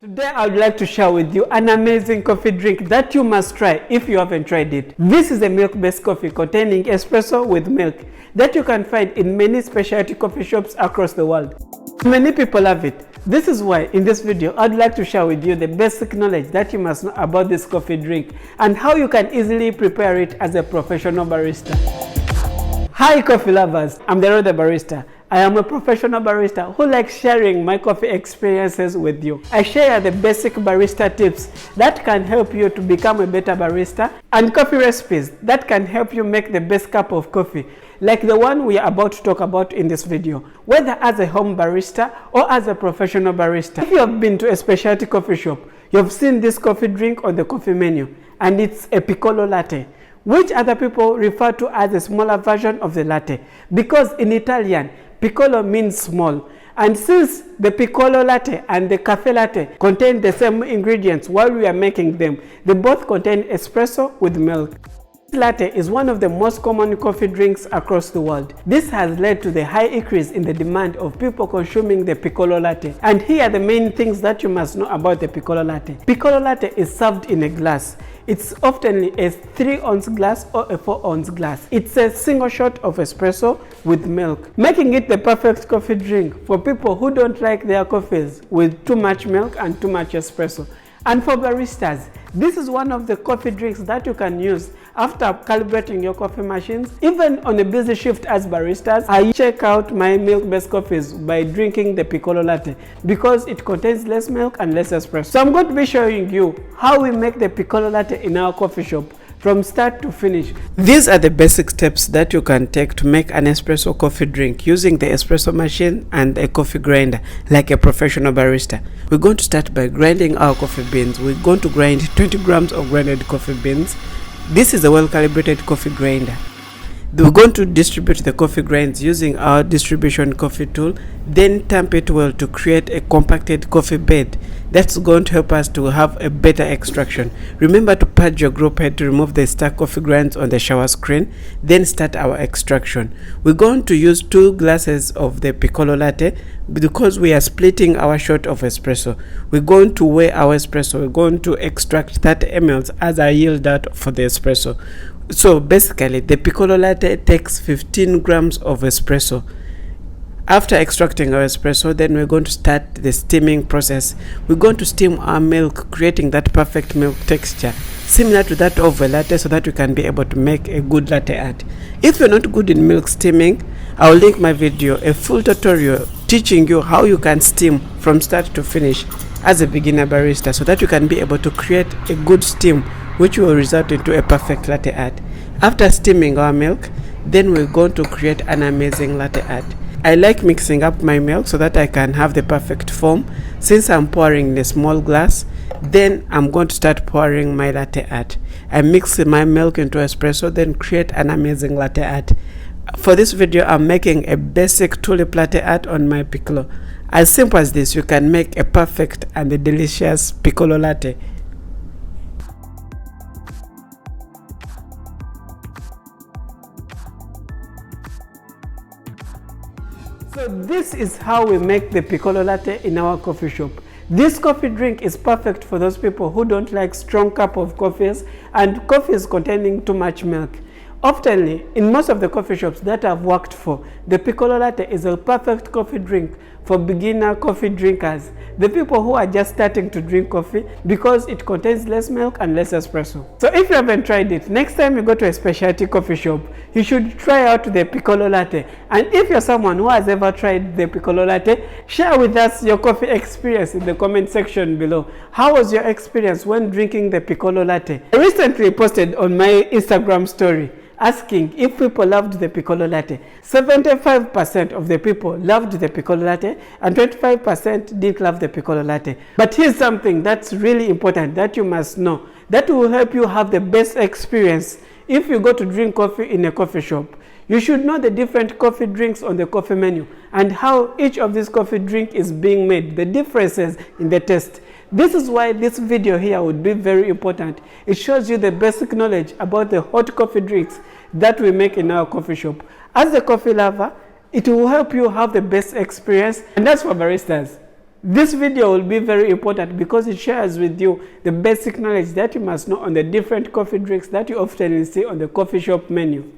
Today I would like to share with you an amazing coffee drink that you must try if you haven't tried it. This is a milk-based coffee containing espresso with milk that you can find in many specialty coffee shops across the world. Many people love it. This is why in this video I'd like to share with you the basic knowledge that you must know about this coffee drink and how you can easily prepare it as a professional barista. Hi coffee lovers, I'm the Barista. I am a professional barista who likes sharing my coffee experiences with you. I share the basic barista tips that can help you to become a better barista and coffee recipes that can help you make the best cup of coffee, like the one we are about to talk about in this video, whether as a home barista or as a professional barista. If you have been to a specialty coffee shop, you've seen this coffee drink on the coffee menu, and it's a piccolo latte, which other people refer to as a smaller version of the latte, because in Italian, piccolo means small, and since the piccolo latte and the cafe latte contain the same ingredients while we are making them, they both contain espresso with milk. Latte is one of the most common coffee drinks across the world. This has led to the high increase in the demand of people consuming the piccolo latte. And here are the main things that you must know about the piccolo latte. Piccolo latte is served in a glass. It's often a 3-ounce glass or a 4-ounce glass. It's a single shot of espresso with milk, making it the perfect coffee drink for people who don't like their coffees with too much milk and too much espresso. And for baristas, this is one of the coffee drinks that you can use after calibrating your coffee machines. Even on a busy shift as baristas, I check out my milk-based coffees by drinking the piccolo latte because it contains less milk and less espresso. So I'm going to be showing you how we make the piccolo latte in our coffee shop from start to finish. These are the basic steps that you can take to make an espresso coffee drink using the espresso machine and a coffee grinder like a professional barista. We're going to start by grinding our coffee beans. We're going to grind 20 grams of grinded coffee beans. This is a well-calibrated coffee grinder. We're going to distribute the coffee grinds using our distribution coffee tool, then tamp it well to create a compacted coffee bed that's going to help us to have a better extraction. Remember to purge your group head to remove the stuck coffee grinds on the shower screen, then start our extraction. We're going to use 2 glasses of the piccolo latte because we are splitting our shot of espresso. We're going to weigh our espresso. We're going to extract 30 ml as I yield out for the espresso. So basically, the piccolo latte takes 15 grams of espresso. After extracting our espresso, then we're going to start the steaming process. We're going to steam our milk, creating that perfect milk texture, similar to that of a latte, so that we can be able to make a good latte art. If you're not good in milk steaming, I'll link my video, a full tutorial teaching you how you can steam from start to finish as a beginner barista, so that you can be able to create a good steam which will result into a perfect latte art. After steaming our milk, then we're going to create an amazing latte art. I like mixing up my milk so that I can have the perfect foam. Since I'm pouring in a small glass, then I'm going to start pouring my latte art. I mix my milk into espresso, then create an amazing latte art. For this video, I'm making a basic tulip latte art on my piccolo. As simple as this, you can make a perfect and a delicious piccolo latte. So this is how we make the piccolo latte in our coffee shop. This coffee drink is perfect for those people who don't like strong cup of coffees and coffees containing too much milk. Often, in most of the coffee shops that I've worked for, the piccolo latte is a perfect coffee drink for beginner coffee drinkers, the people who are just starting to drink coffee, because it contains less milk and less espresso. So if you haven't tried it, next time you go to a specialty coffee shop, you should try out the piccolo latte. And if you're someone who has ever tried the piccolo latte, share with us your coffee experience in the comment section below. How was your experience when drinking the piccolo latte? I recently posted on my Instagram story asking if people loved the piccolo latte. 75% of the people loved the piccolo latte and 25% didn't love the piccolo latte. But here's something that's really important that you must know that will help you have the best experience if you go to drink coffee in a coffee shop. You should know the different coffee drinks on the coffee menu and how each of these coffee drink is being made, the differences in the taste. This is why this video here would be very important. It shows you the basic knowledge about the hot coffee drinks that we make in our coffee shop. As a coffee lover, it will help you have the best experience, and that's for baristas. This video will be very important because it shares with you the basic knowledge that you must know on the different coffee drinks that you often see on the coffee shop menu.